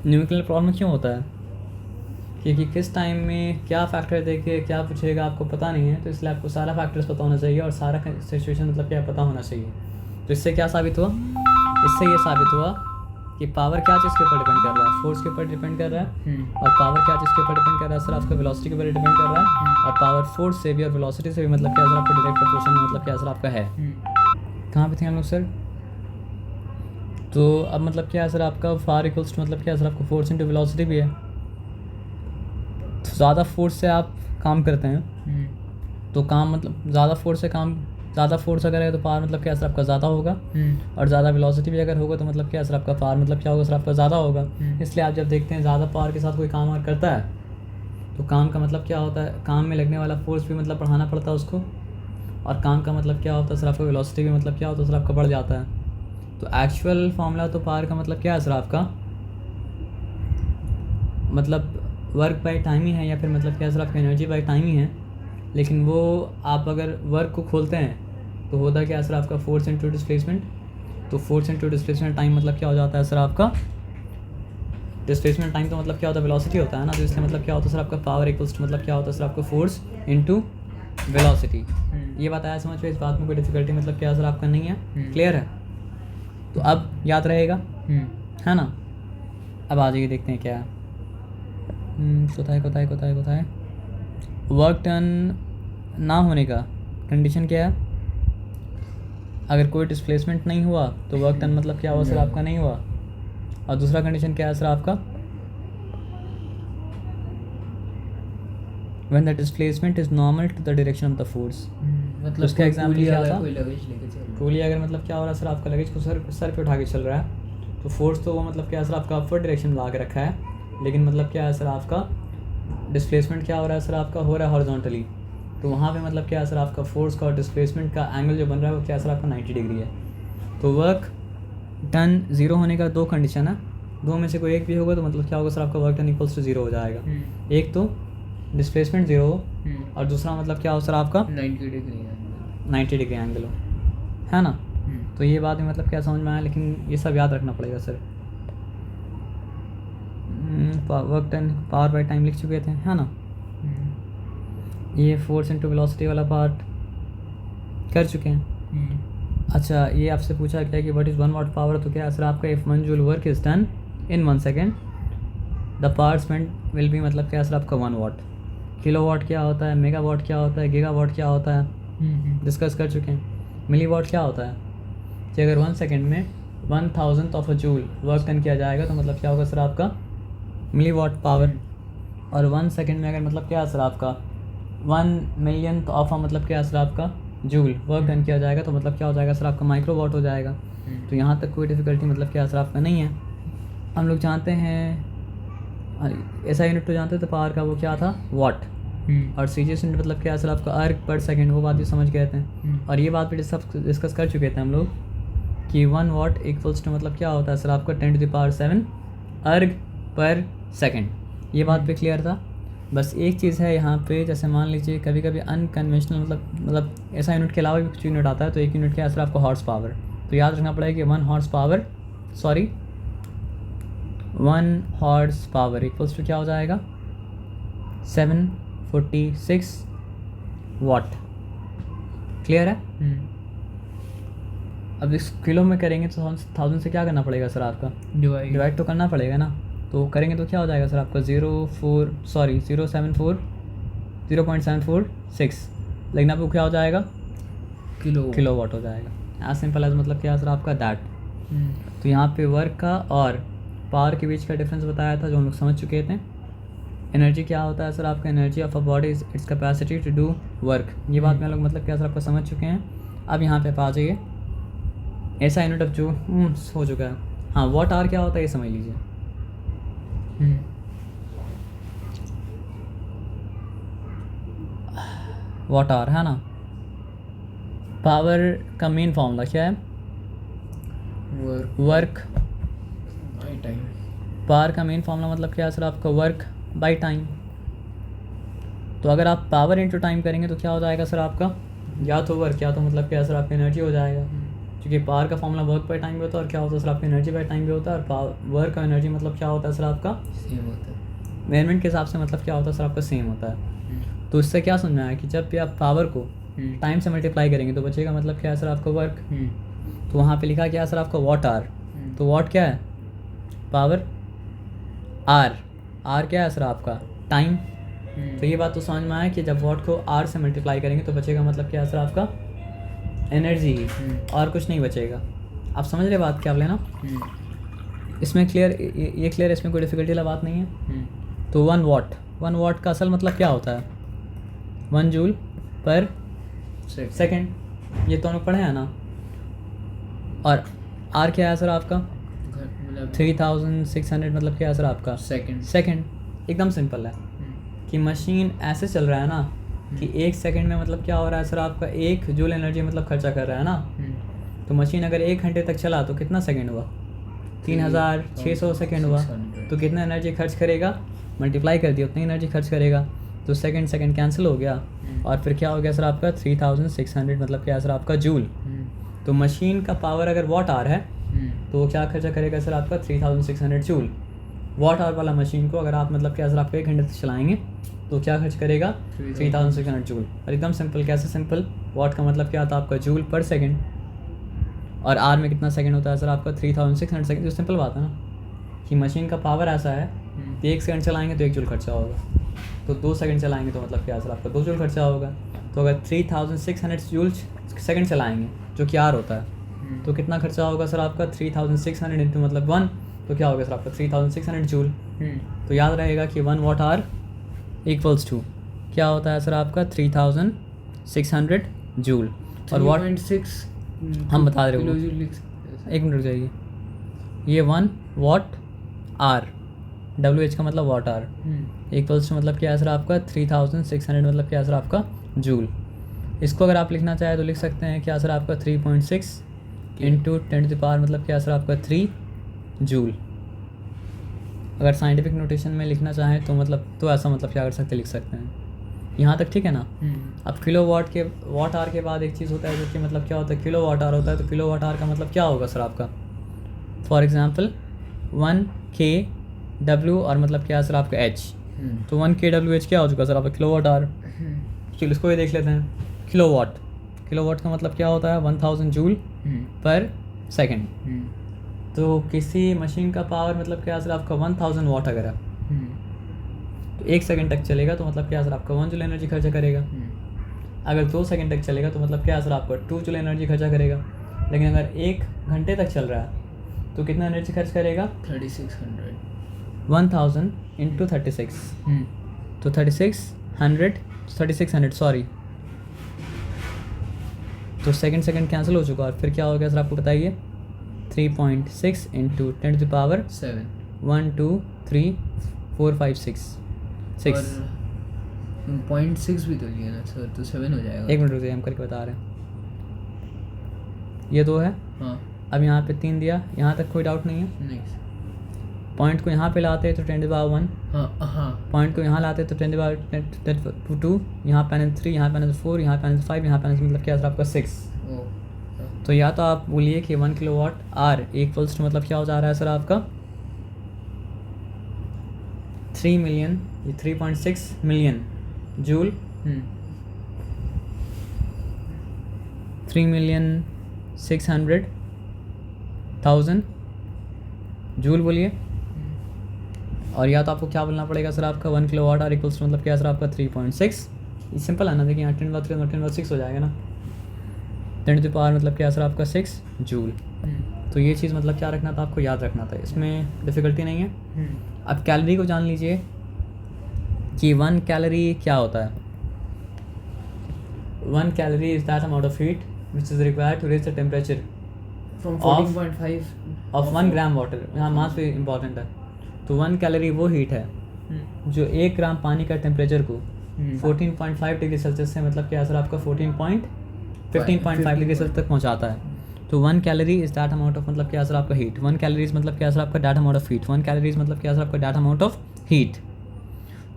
न्यूमेरिकल प्रॉब्लम क्यों होता है, क्योंकि किस टाइम में क्या फैक्टर देके क्या पूछेगा आपको पता नहीं है, तो इसलिए आपको सारा फैक्टर्स पता होना चाहिए और सारा सिचुएशन मतलब क्या पता होना चाहिए। तो इससे क्या साबित हुआ, इससे ये साबित हुआ कि पावर क्या चीज़ के ऊपर डिपेंड कर रहा है, फोर्स के ऊपर डिपेंड कर रहा है, और पावर क्या चीज़ के ऊपर डिपेंड कर रहा है सर आपका वेलोसिटी के ऊपर डिपेंड कर रहा है, और पावर फोर्स से भी और वेलोसिटी से भी मतलब क्या सर आपका डायरेक्ट प्रोपोर्शन में मतलब क्या सर आपका है। कहाँ पे थे हम लोग सर, तो अब मतलब क्या है सर आपका फार इक्वल्स टू मतलब क्या है सर आपको फोर्स इंटू वेलोसिटी भी है। तो ज़्यादा फोर्स से आप काम करते हैं तो काम मतलब ज़्यादा फोर्स अगर है तो पावर मतलब क्या सर आपका ज़्यादा होगा, और ज़्यादा वेलोसिटी भी अगर होगा तो मतलब क्या सर आपका पावर मतलब क्या होगा सर आपका ज़्यादा होगा। इसलिए आप जब देखते हैं ज़्यादा पावर के साथ कोई काम अगर करता है तो काम का मतलब क्या होता है, काम में लगने वाला फोर्स भी मतलब बढ़ाना पड़ता है उसको, और काम का मतलब क्या होता है सर आपका वेलोसिटी भी मतलब क्या होता है सर आपका बढ़ जाता है। तो एक्चुअल फार्मूला तो पावर का मतलब क्या है सर आपका, मतलब वर्क बाई टाइम ही है, या फिर मतलब क्या सर आपका एनर्जी बाई टाइम ही है। लेकिन वो आप अगर वर्क को खोलते हैं तो होता क्या है सर आपका फोर्स इंटू डिस्प्लेसमेंट। तो फोर्स इंटू डिस्प्लेसमेंट टाइम मतलब क्या हो जाता है सर आपका, डिस्प्लेसमेंट टाइम तो मतलब क्या होता है वेलोसिटी होता है ना, तो इसलिए मतलब क्या होता है सर आपका पावर इक्वल्स टू मतलब क्या होता है सर आपका फोर्स इंटू वेलोसिटी। ये बात आया समझ में, इस बात में कोई डिफिकल्टी मतलब क्या सर आपका नहीं है, क्लियर है। तो अब याद रहेगा है ना। अब आ जाइए देखते हैं क्या है, कोথায় वर्क डन ना होने का कंडीशन क्या है, अगर कोई डिस्प्लेसमेंट नहीं हुआ तो वर्क डन मतलब क्या हुआ सर आपका नहीं हुआ, और दूसरा कंडीशन क्या है सर आपका, when the displacement is normal to the direction of the force. मतलब उसका एग्जाम्पल क्या था, कोई लगेज लेके चल रहा है, ट्रूली अगर मतलब क्या हो रहा है सर आपका लगेज को सर पे उठा के चल रहा है, तो फोर्स तो वो मतलब क्या है सर आपका अपवर्ड डायरेक्शन में ला के रखा है, लेकिन मतलब क्या है सर आपका डिस्प्लेसमेंट क्या हो रहा है सर आपका हो रहा है हॉरिजॉन्टली। तो वहाँ पे मतलब क्या है सर आपका फोर्स का और डिस्प्लेसमेंट का एंगल जो बन रहा है वो क्या है सर आपका 90 डिग्री है। तो वर्क डन ज़ीरो होने का दो कंडीशन है, दो में से कोई एक भी होगा तो मतलब क्या होगा सर आपका वर्क डन इक्वल्स टू 0 हो जाएगा। एक तो डिस्प्लेसमेंट 0 हो और दूसरा मतलब क्या हो सर आपका 90 डिग्री एंगल। 90 डिग्री एंगल हो, है ना। तो ये बात में मतलब क्या समझ में आया, लेकिन ये सब याद रखना पड़ेगा sir. Work done power by time लिख चुके थे, है ना। ये फोर्स इनटू वेलोसिटी वाला पार्ट कर चुके हैं। अच्छा, ये आपसे पूछा क्या कि व्हाट इज़ 1 वाट पावर, तो क्या सर आपका if 1 joule work is done in 1 second the power spend will be, मतलब क्या सर आपका 1 वाट। किलो वाट क्या होता है, मेगा वाट क्या होता है, गीगा वाट क्या होता है, डिस्कस कर चुके हैं। मिली वाट क्या होता है कि अगर 1 सेकेंड में 1000th of a joule work done किया जाएगा तो मतलब क्या होगा सर आपका मिली वाट पावर। और 1 सेकेंड में अगर मतलब क्या सर आपका 1 मिलियंथ ऑफ अ मतलब क्या सर आपका जूल वर्क डन किया जाएगा तो मतलब क्या हो जाएगा सर आपका माइक्रो वाट हो जाएगा। तो यहाँ तक कोई डिफ़िकल्टी मतलब क्या सर आपका नहीं है। हम लोग जानते हैं ऐसा यूनिट तो जानते थे पावर का, वो क्या था वाट। और सीजीएस यूनिट मतलब क्या सर आपका अर्ग पर सेकंड, वो बात भी समझ गए थे। और ये बात भी डिस्कस कर चुके थे हम लोग कि 1 वाट इक्वल्स टू मतलब क्या होता है सर आपका 10⁻⁷ अर्ग पर सेकंड। ये बात पे क्लियर था। बस एक चीज़ है यहाँ पे, जैसे मान लीजिए कभी कभी अनकन्वेंशनल मतलब ऐसा यूनिट के अलावा भी कुछ यूनिट आता है, तो एक यूनिट क्या है सर आपका हॉर्स पावर। तो याद रखना पड़ेगा कि 1 हॉर्स पावर इक्वल्स टू क्या हो जाएगा 746 वाट। क्लियर है। अब इस किलो में करेंगे तो 1000 से क्या करना पड़ेगा सर आपका डिवाइड तो करना पड़ेगा ना। तो करेंगे तो क्या हो जाएगा सर आपका 0.746, लेकिन आपको क्या हो जाएगा किलो वाट हो जाएगा। एज सिंपल एज मतलब क्या सर आपका दैट। तो यहाँ पे वर्क का और पावर के बीच का डिफरेंस बताया था जो हम लोग समझ चुके थे। एनर्जी क्या होता है सर आपका, energy of a body is its capacity to do work. ये बात में हम लोग मतलब क्या सर आपका समझ चुके हैं। अब यहाँ पे आ जाइए, ऐसा यूनिट अब जो हो चुका है। हाँ, वॉट आवर क्या होता है ये समझ लीजिए। वॉट आवर है ना। पावर का मेन फॉर्मूला क्या है, वर्क बाय टाइम। पावर का मेन फॉर्मूला मतलब क्या है सर आपका वर्क बाय टाइम। तो अगर आप पावर इनटू टाइम करेंगे तो क्या हो जाएगा सर आपका या तो वर्क या तो मतलब क्या सर आपका एनर्जी हो जाएगा। क्योंकि पावर का फॉर्मूला वर्क बाय टाइम भी होता है और क्या होता है सर आपका एनर्जी बाय टाइम भी होता है। और वर्क और एनर्जी मतलब क्या होता है सर आपका सेम होता है, मेजरमेंट के हिसाब से मतलब क्या होता है सर आपका सेम होता है। तो इससे क्या समझ में आया कि जब भी आप पावर को टाइम से मल्टीप्लाई करेंगे तो बचेगा मतलब क्या है सर आपका वर्क। तो वहाँ पे लिखा क्या है सर आपका वॉट आर। तो वॉट क्या है पावर, आर क्या है सर आपका टाइम। तो ये बात तो समझ में आया कि जब वॉट को आर से मल्टीप्लाई करेंगे तो बचेगा मतलब क्या है सर आपका एनर्जी ही, और कुछ नहीं बचेगा। आप समझ रहे बात क्या आप लेना। इसमें क्लियर, ये क्लियर, इसमें कोई डिफिकल्टी वाला बात नहीं है। तो 1 वाट का असल मतलब क्या होता है 1 जूल पर सेकेंड। ये तो हम लोग पढ़े हैं ना। और आर क्या है सर आपका 3600 मतलब क्या है सर आपका सेकेंड। एकदम सिंपल है कि मशीन ऐसे चल रहा है ना कि 1 सेकेंड में मतलब क्या हो रहा है सर आपका 1 जूल एनर्जी मतलब खर्चा कर रहा है ना। तो मशीन अगर 1 घंटे तक चला तो कितना सेकेंड हुआ 3600 सेकेंड हुआ। तो कितना एनर्जी खर्च करेगा, मल्टीप्लाई कर दिया उतनी एनर्जी खर्च करेगा। तो सेकेंड कैंसिल हो गया और फिर क्या हो गया सर आपका 3600 मतलब क्या सर आपका जूल। तो मशीन का पावर अगर वॉट आवर है तो वो क्या खर्चा करेगा सर आपका 3600 जूल। वॉट आवर वाला मशीन को अगर आप मतलब क्या सर आप 1 घंटे तक चलाएंगे तो क्या खर्च करेगा 3600 जूल। और एकदम सिंपल, कैसे सिंपल, वॉट का मतलब क्या आता है आपका जूल पर सेकेंड और आर में कितना सेकंड होता है सर आपका 3600 सेकंड। तो सिंपल बात है ना कि मशीन का पावर ऐसा है कि 1 सेकंड चलाएंगे तो 1 जूल खर्चा होगा, तो 2 सेकंड चलाएंगे तो मतलब क्या सर आपका 2 जूल खर्चा होगा। तो अगर 3600 जूल सेकंड चलाएंगे जो कि आर होता है तो कितना खर्चा होगा सर आपका 3600 इंटू मतलब 1, तो क्या होगा सर आपका 3600 जूल। तो याद रहेगा कि 1 वाट आवर इक्वल्स टू क्या होता है सर आपका 3600 जूल। और वाट 3.6 हम बता रहे हो, किलोजूल लिख सकते हैं। 1 मिनट रुक जाइए। ये 1 वाट आर, WH का मतलब वाट आर इक्वल्स टू मतलब क्या है सर आपका 3600 मतलब क्या है सर आपका जूल। इसको अगर आप लिखना चाहें तो लिख सकते हैं क्या सर आपका 3.6 इंटू 10 टू द पावर मतलब क्या सर आपका 3 जूल। अगर साइंटिफिक नोटेशन में लिखना चाहें तो मतलब तो ऐसा मतलब क्या कर सकते लिख सकते हैं यहाँ तक, ठीक है ना। अब किलो वाट आवर के बाद एक चीज़ होता है जो कि मतलब क्या होता है, किलो वाट आवर होता है। तो किलो वाट आवर का मतलब क्या होगा सर आपका, फॉर एग्जांपल 1 kW और मतलब क्या है सर आपका H। तो 1 kWh क्या हो चुका सर आपका किलो वाट आवर। चलो इसको भी देख लेते हैं। किलोवाट का मतलब क्या होता है 1000 जूल पर सेकेंड। तो किसी मशीन का पावर मतलब क्या सर आपका 1000 वाट अगर है तो 1 सेकंड तक चलेगा तो मतलब क्या सर आपका 1 जूल एनर्जी खर्चा करेगा। अगर 2 सेकंड तक चलेगा तो मतलब क्या सर आपका 2 जूल एनर्जी खर्चा करेगा। लेकिन अगर 1 घंटे तक चल रहा है तो कितना एनर्जी खर्च करेगा 3600 1000 इंटू 36। तो 3600 सॉरी, तो सेकंड कैंसिल हो चुका और फिर क्या हो गया सर आपको बताइए 3.6 इंटू 10 टू पावर 7 1 2 3 4 5 6 6। 0.6 भी तो लिया ना सर, तो 7 हो जाएगा। एक मिनट रुकिए, हम करके बता रहे हैं। ये 2 है, हाँ अब यहाँ पे 3 दिया, यहाँ तक कोई डाउट नहीं है। नहीं। पॉइंट को यहाँ पे लाते हैं तो 10 टू पावर 1, हाँ पॉइंट को यहाँ लाते हैं तो 10 टू पावर 2, यहाँ पे आने 3, यहाँ पे आने 4, यहाँ पे आने 5, यहाँ पे आने मतलब क्या सर आपका 6। तो या तो आप बोलिए कि 1 किलोवाट आर इक्वल्स टू मतलब क्या हो जा रहा है सर आपका 3 मिलियन, 3.6 मिलियन जूल, 3,600,000 जूल बोलिए। और या तो आपको क्या बोलना पड़ेगा सर आपका 1 किलोवाट आर इक्वल्स टू मतलब क्या सर आपका 3.6। ये सिंपल है ना, देखिए यहाँ 10 हो जाएगा ना, 10 टू पावर मतलब क्या सर आपका 6 जूल। तो ये चीज़ मतलब क्या रखना था आपको, याद रखना था, इसमें डिफ़िकल्टी नहीं है। अब कैलोरी को जान लीजिए कि 1 कैलोरी क्या होता है। 1 calorie is that amount of heat which is required to reach the temperature from 14.5 of 1 gram water. यहाँ मास भी इम्पॉर्टेंट है। तो 1 कैलोरी वो हीट है जो 1 ग्राम पानी का टेम्परेचर को 14.5 डिग्री सेल्सियस से मतलब क्या सर आपका 15.5 डिग्री सेल्सियस तक पहुँचाता है। तो 1 calorie is that amount of मतलब क्या सर आपका हीट। 1 कैलोरीज मतलब क्या सर आपका that amount of heat. 1 calories मतलब क्या सर आपका दैट अमाउंट ऑफ हीट।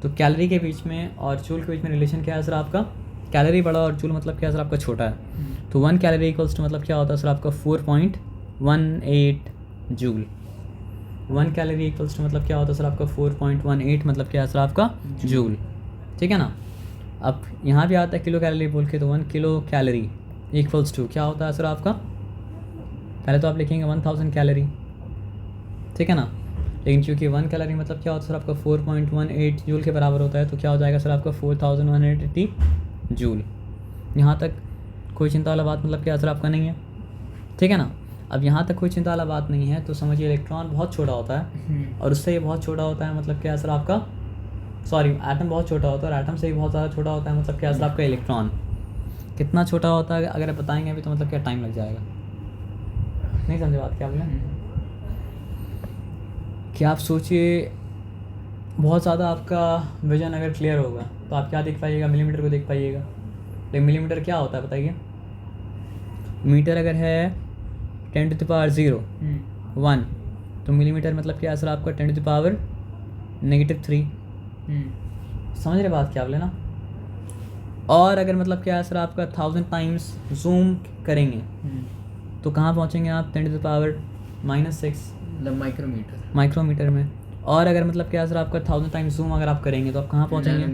तो कैलोरी के बीच में और जूल के बीच में रिलेशन क्या है सर आपका, कैलोरी बड़ा और जूल मतलब क्या सर आपका छोटा है। तो 1 कैलोरी इक्वल्स टू मतलब क्या होता है सर आपका 4.18 जूल। 1 कैलोरी इक्वल्स टू मतलब क्या होता है सर आपका 4.18 मतलब क्या है सर आपका जूल, ठीक है ना। अब यहाँ भी आता है किलो कैलोरी बोल के, तो 1 किलो कैलोरी इक्वल्स टू क्या होता है सर आपका, पहले तो आप लिखेंगे 1000 कैलोरी, ठीक है ना। लेकिन चूँकि 1 कैलोरी मतलब क्या होता है सर आपका 4.18 जूल के बराबर होता है, तो क्या हो जाएगा सर आपका 4180 जूल। यहाँ तक कोई चिंता वाला बात मतलब क्या सर आपका नहीं है, ठीक है ना। अब यहाँ तक कोई चिंता वाला बात नहीं है तो समझिए इलेक्ट्रॉन बहुत छोटा होता है और उससे ये बहुत छोटा होता है मतलब क्या सर आपका, सॉरी एटम बहुत छोटा होता है और एटम से ही बहुत ज़्यादा छोटा होता है मतलब क्या सर आपका इलेक्ट्रॉन। कितना छोटा होता है अगर आप बताएंगे अभी तो मतलब क्या टाइम लग जाएगा, नहीं समझे बात क्या बोले। कि आप सोचिए बहुत ज़्यादा आपका विजन अगर क्लियर होगा तो आप क्या देख पाइएगा, मिलीमीटर को देख पाइएगा। लेकिन मिलीमीटर क्या होता है बताइए, मीटर अगर है 10 टू द पावर 0 1 तो मिलीमीटर मतलब क्या है सर आपका 10 टू द पावर -3। समझ रहे बात क्या बोले ना। और अगर मतलब क्या है सर आपका 1000 टाइम्स जूम करेंगे तो कहाँ पहुँचेंगे आप 10 टू द पावर -6 माइक्रोमीटर में। और अगर मतलब क्या है सर आपका 1000 टाइम्स जूम अगर आप करेंगे तो आप कहाँ पहुँचेंगे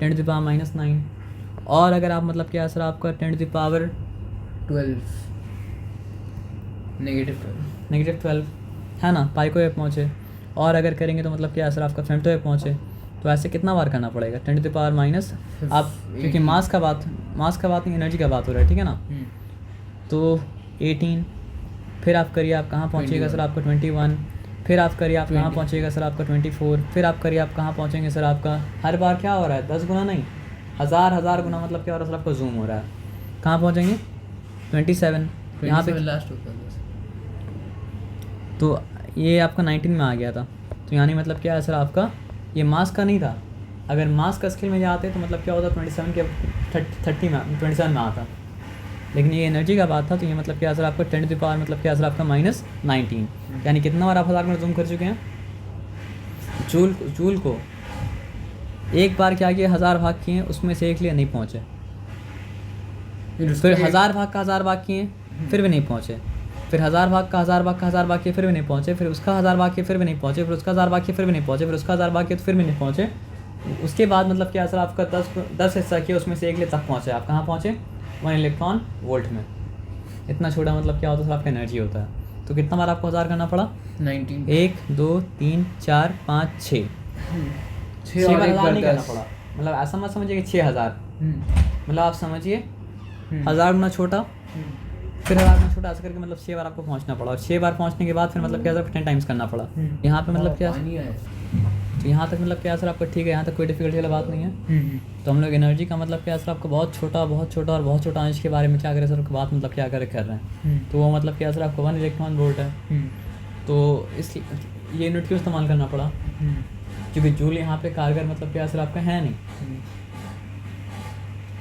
10 टू द पावर -9। और अगर आप मतलब क्या है सर आपका 10 टू द पावर 12 -12 है ना, पाई को पहुँचे। और अगर करेंगे तो मतलब क्या है सर आपका फेम्टो पे पहुँचे। तो ऐसे कितना बार करना पड़ेगा 10 टू द पावर माइनस, आप क्योंकि मास का बात नहीं एनर्जी का बात हो रहा है, ठीक है ना। तो 18 फिर आप करिए आप कहाँ पहुँचिएगा सर आपका 21, फिर आप करिए आप कहाँ पहुँचिएगा सर आपका 24, फिर आप करिए आप कहाँ पहुँचेंगे सर आपका, हर बार क्या हो रहा है 10 गुना नहीं, हज़ार गुना मतलब क्या हो रहा है सर आपका जूम हो रहा है। कहाँ पहुँचेंगे 27 यहाँ पे लास्ट होता है। तो ये आपका 19 में आ गया था। तो यानी मतलब क्या है सर आपका, ये मास का नहीं था। अगर मास का स्केल में जाते तो मतलब क्या होता 27 के 27 में आता। लेकिन ये एनर्जी का बात था तो ये मतलब क्या सर आपका 10 टू द पावर मतलब क्या सर आपका -19। यानी कितना बार आप 1000 में जूम कर चुके हैं जूल को एक बार क्या किया, 1000 भाग किए, उसमें से एक लिए नहीं पहुँचे, फिर 1000 भाग का 1000 भाग किए, फिर भी नहीं पहुँचे, फिर 1000 भाग का 1000 भाग का 1000 भाग किए, फिर भी नहीं पहुँचे, फिर उसका 1000 भाग किए, फिर भी नहीं पहुँचे, फिर उसका 1000 भाग किए, फिर भी नहीं पहुँचे, फिर उसका 1000 भाग किए तो फिर भी नहीं पहुँचे। उसके बाद मतलब क्या सर आपका 10 हिस्सा किया, उसमें से एक लिए तक पहुँचे, आप कहाँ पहुँचे, 1 इलेक्ट्रॉन वोल्ट में। इतना छोटा मतलब क्या होता है सर आपका एनर्जी होता है। तो कितना बार आपको 1000 करना पड़ा, 19 1 2 3 4 5 6 6 बार और एक 1000 बार नहीं करना 10 पड़ा। मतलब ऐसा मत समझिए कि 6000, मतलब आप समझिए हम्म। 1000 गुना छोटा, फिर 1000 गुना छोटा ऐसा करके मतलब 6 बार आपको पहुंचना पड़ा, और 6 बार पहुंचने के बाद फिर मतलब क्या सर 10 टाइम्स करना पड़ा। यहाँ पे मतलब क्या, पानी है। तो यहाँ तक मतलब क्या सर आपका ठीक है, यहाँ तक कोई डिफिकल्टी वाला बात नहीं है। तो हम लोग एनर्जी का मतलब क्या सर आपको बहुत छोटा और बहुत छोटा अंश के बारे में क्या करें सर बात मतलब क्या कर रहे हैं। तो वो मतलब क्या सर आपको 1 इलेक्ट्रॉन वोल्ट है। तो इस ये यूनिट क्यों इस्तेमाल करना पड़ा, क्योंकि जूल यहाँ पे कारगर मतलब क्या सर आपका है नहीं।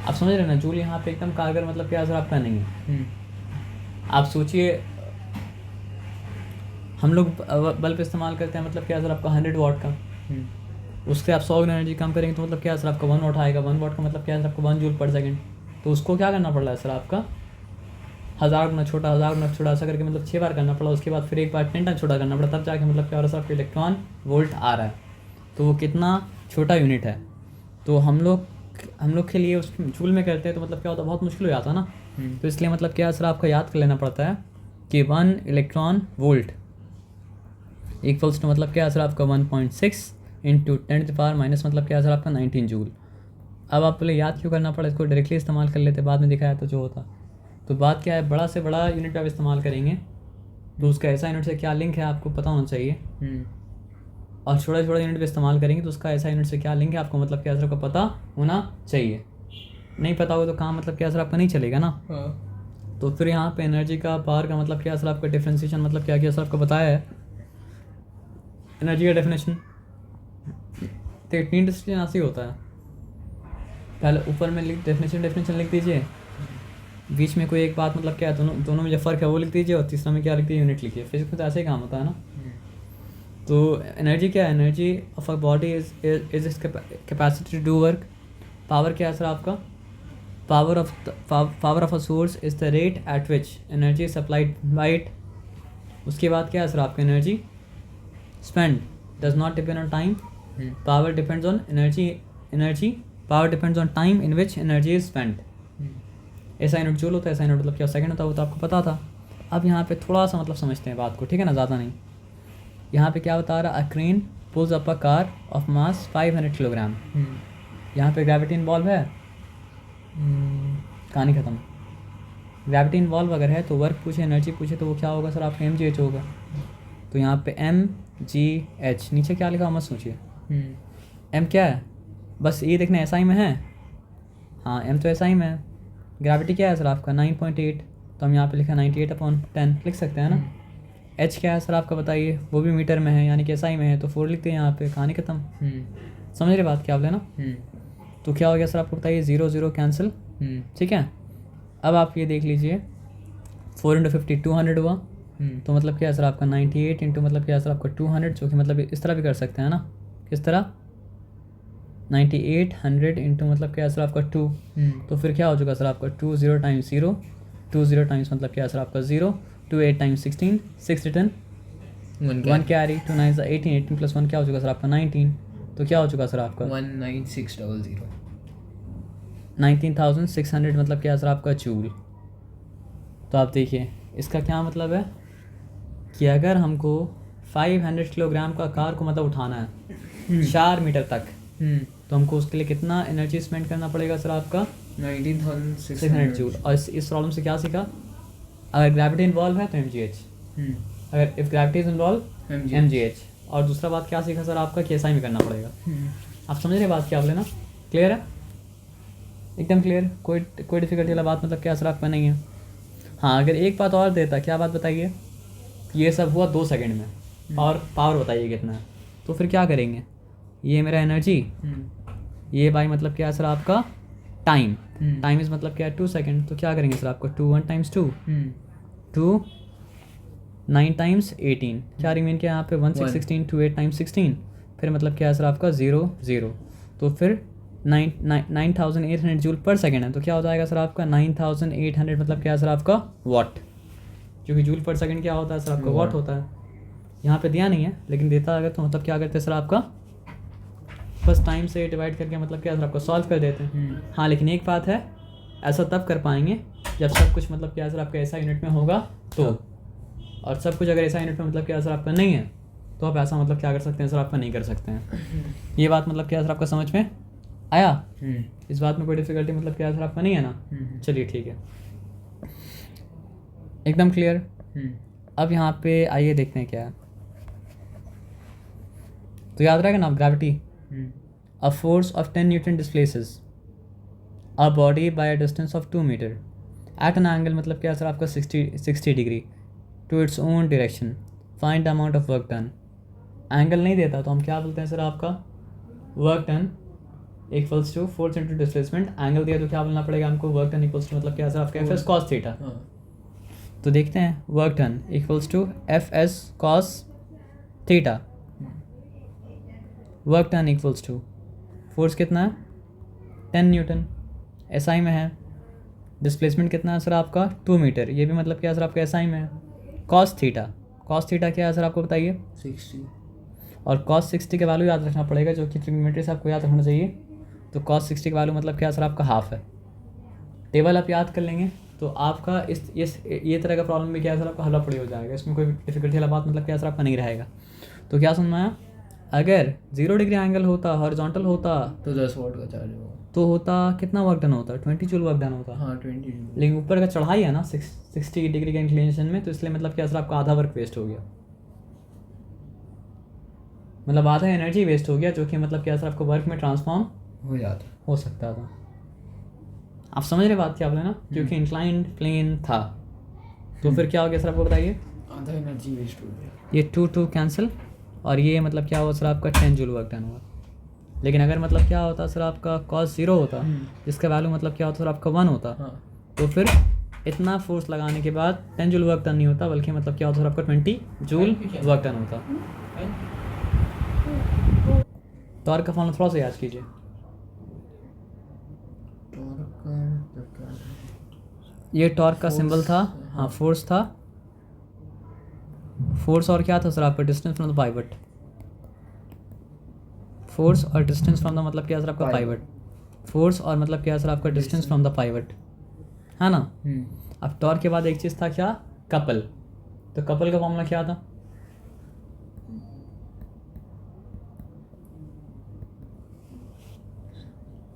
आप समझ रहे हैं ना, जूल यहाँ पे एकदम कारगर मतलब क्या सर आपका नहीं है। आप सोचिए हम लोग बल्ब इस्तेमाल करते हैं मतलब क्या सर आपका 100 वाट का, उससे आप 100 एनर्जी कम करेंगे तो मतलब क्या सर आपका 1 वाट आएगा। 1 वाट का मतलब क्या सर आपको 1 जूल पर सेकंड। तो उसको क्या करना पड़ रहा है सर आपका 1000 गुना छोटा, 1000 गुना छोटा ऐसा करके मतलब 6 बार करना पड़ा। उसके बाद फिर एक बार 10 टाइम छोटा करना पड़ा, तब जाके मतलब क्या हो रहा है सर आपका इलेक्ट्रॉन वोल्ट आ रहा है। तो वो कितना छोटा यूनिट है। तो हम लोग के लिए उस जूल में करते हैं तो मतलब क्या होता है, बहुत मुश्किल हो जाता है ना। तो इसलिए मतलब क्या सर आपका याद कर लेना पड़ता है कि 1 इलेक्ट्रॉन वोल्ट इक्वल्स टू मतलब क्या सर आपका 1.6 इंटू 10⁻⁻, मतलब क्या सर आपका 19 जूल। अब आप पहले याद क्यों करना पड़ा, इसको डायरेक्टली इस्तेमाल कर लेते, बाद में दिखाया तो जो होता। तो बात क्या है, बड़ा से बड़ा यूनिट आप इस्तेमाल करेंगे तो उसका ऐसा यूनिट से क्या लिंक है आपको पता होना चाहिए, और छोटा छोटा यूनिट भी इस्तेमाल करेंगे तो उसका ऐसा यूनिट से क्या लिंक है आपको मतलब क्या सर आपको पता होना चाहिए। नहीं पता होगा तो काम मतलब क्या सर आपका नहीं चलेगा ना। तो फिर यहाँ पे एनर्जी का पावर का मतलब क्या सर आपका डिफ्रेंसिएशन मतलब क्या किया सर आपको बताया है। एनर्जी का डेफिनेशन तो 3 डिस्ट्रीब्यूशन ऐसे ही होता है। पहले ऊपर में डेफिनेशन लिख दीजिए, बीच में कोई एक बात मतलब क्या है, दोनों में जो फ़र्क है वो लिख दीजिए, और तीसरा में क्या लिख दीजिए, यूनिट लिखिए। फिजिक्स में तो ऐसे ही काम होता है ना। तो एनर्जी क्या है, energy of a body is is capacity to do work. Power क्या है सर आपका, power of a source is the rate at which energy is supplied by it. उसके बाद क्या है सर आपका, energy spend does not depend on time, power depends on energy power depends on time in which energy is spend. ऐसा unit joule होता है, ऐसा unit मतलब क्या सेकंड होता है, वो तो आपको पता था। अब यहाँ पे थोड़ा सा मतलब समझते हैं बात को, ठीक है ना, ज़्यादा नहीं। यहाँ पे क्या बता रहा, a crane pulls up a car of mass 500 kilogram. यहाँ पे ग्रेविटी इन्वॉल्व है, कहानी ख़त्म। ग्रेविटी इन्वॉल्व अगर है तो वर्क पूछे, एनर्जी पूछे तो वो क्या होगा सर आपका mgh होगा। तो यहाँ पे mgh, नीचे क्या लिखा मत सोचिए। m क्या है, बस ये देखना SI में है, हाँ m तो SI में है। ग्रेविटी क्या है सर आपका 9.8, तो हम यहाँ पे लिखा 98/10 लिख सकते हैं ना। h क्या है सर आपका बताइए, वो भी मीटर में है यानी कि SI में है, तो 4 लिखते हैं यहाँ पे, कहानी ख़त्म। समझ रहे बात क्या आप लेना। तो क्या हो गया सर आपको बताइए, 0 0 कैंसिल, ठीक है। अब आप ये देख लीजिए 4 × 50 200 हुआ। तो मतलब क्या है सर आपका 98 इंटू मतलब क्या है सर आपका 200, जो कि मतलब इस तरह भी कर सकते हैं ना, किस तरह 98 100 इंटू मतलब क्या है सर आपका 2। तो फिर क्या हो चुका सर आपका 2 0 टाइम्स 0, 2 0 टाइम्स मतलब क्या है सर आपका 0, 2 8 टाइम्स 16, 6 रिटर्न 1 कैरी, 2 9 18, 18 प्लस 1 क्या हो चुका सर आपका 19। तो क्या हो चुका सर आपका 19600, 19,600 मतलब क्या है सर आपका जूल। तो आप देखिए इसका क्या मतलब है कि अगर हमको 500 किलोग्राम का कार को मतलब उठाना है 4 मीटर तक, तो हमको उसके लिए कितना एनर्जी स्पेंड करना पड़ेगा सर आपका 19,600 जूल। और इस प्रॉब्लम से क्या सीखा, अगर ग्रेविटी इन्वॉल्व है तो mgh, अगर if gravity is involve mgh। और दूसरा बात क्या सीखा सर आपका कि SI में करना पड़ेगा। आप समझ रहे बात क्या आप लेना, क्लियर है, एकदम क्लियर, कोई डिफिकल्टी वाला बात मतलब क्या सर आपका नहीं है। हाँ अगर एक बात और देता, क्या बात बताइए, ये सब हुआ 2 सेकंड में और पावर बताइए कितना है, तो फिर क्या करेंगे, ये मेरा एनर्जी, ये बाई मतलब क्या है सर आपका टाइम, टाइम इज मतलब क्या है 2 सेकंड। तो क्या करेंगे सर आपका 2 1 टाइम्स 2, 2 9 टाइम्स 18, क्या रिमेन किया यहाँ पे 1 6 16, 2 8 टाइम्स 16, फिर मतलब क्या है सर आपका 0 0, तो फिर 9800 जूल पर सेकेंड है, तो क्या हो जाएगा सर आपका 9800 मतलब क्या है सर आपका वाट, क्योंकि जूल पर सेकेंड क्या होता है सर आपका वाट होता है। यहाँ पे दिया नहीं है लेकिन देता अगर तो मतलब क्या करते हैं सर आपका बस टाइम से डिवाइड करके मतलब क्या सर आपको सॉल्व कर देते हैं। हाँ लेकिन एक बात है, ऐसा तब कर पाएंगे जब सब कुछ मतलब क्या सर आपका ऐसा यूनिट में होगा तो, और सब कुछ अगर ऐसा यूनिट में मतलब क्या सर आपका नहीं है तो आप ऐसा मतलब क्या कर सकते हैं सर आपका नहीं कर सकते हैं। ये बात मतलब क्या सर आपका समझ में आया? इस बात में कोई डिफिकल्टी मतलब क्या सर आपका नहीं है ना? चलिए ठीक है, एकदम क्लियर। अब यहाँ पे आइए देखते हैं क्या है। तो याद रहेगा ना gravity, a force of 10 newton displaces a body by a distance of 2 metre at an angle मतलब क्या सर आपका 60 degree to its own direction, find the amount of work done. Angle नहीं देता तो हम क्या बोलते हैं सर आपका work done equals to force into displacement. Angle दिया तो क्या बोलना पड़ेगा हमको, वर्क डन इक्वल्स टू मतलब क्या सर आपका एफ एस कॉस थीटा। तो देखते हैं work done equals to F S cos theta. Work done equals to force कितना है 10 न्यूटन एसआई में है, डिस्प्लेसमेंट कितना है सर आपका 2 मीटर, ये भी मतलब क्या सर आपका एसआई में है। कॉस थीटा क्या है सर आपको बताइए 60, और कॉस 60 का वैल्यू याद रखना पड़ेगा जो कि ट्रिग्नोमेट्री से आपको याद रखना चाहिए। तो कॉस 60 का वैल्यू मतलब क्या सर आपका हाफ है। टेबल आप याद कर लेंगे तो आपका ये तरह का प्रॉब्लम भी क्या है सर आपका हल्ला पड़ी हो जाएगा, इसमें कोई डिफिकल्टी वाला बात मतलब क्या सर आपका नहीं रहेगा। तो क्या समझ में आया, अगर 0 डिग्री एंगल होता हॉरिजॉन्टल होता तो 10 वाट का चार्ज होगा, तो होता कितना वर्क डन होता 20 जूल वर्क डन होता। हाँ 20 जूल। लेकिन ऊपर का चढ़ाई है ना 60 डिग्री का इंक्लिनेशन में, तो इसलिए मतलब क्या सर आपका आधा वर्क वेस्ट हो गया, मतलब आधा एनर्जी वेस्ट हो गया जो कि मतलब क्या सर आपको वर्क में ट्रांसफॉर्म हो सकता था। आप समझ रहे बात क्या बोले ना, क्योंकि इंक्लाइंड प्लेन था। तो फिर क्या हो गया सर आपको बताइए, आधा एनर्जी वेस्ट हो गया। ये 2 कैंसिल और ये मतलब क्या हुआ सर आपका 10 जूल वर्क डन हुआ। लेकिन अगर मतलब क्या होता सर आपका कॉस 0 होता जिसका वैल्यू मतलब क्या होता सर आपका 1 होता, तो फिर इतना फोर्स लगाने के बाद 10 जूल वर्क डन नहीं होता, बल्कि मतलब क्या होता सर आपका 20 जूल वर्क डन होता। टॉर्क का फॉर्मूला थोड़ा सा याद कीजिए। ये टॉर्क का सिंबल था, हाँ फोर्स था, फोर्स और क्या था सर आपका distance from the pivot. Force और डिस्टेंस फ्रॉम द मतलब क्या सर आपका पाइवट, फोर्स और मतलब क्या सर आपका डिस्टेंस फ्रॉम द पाइवट, है ना। अब टॉर्क के बाद एक चीज़ था क्या, कपल। तो कपल का फॉर्मूला क्या था,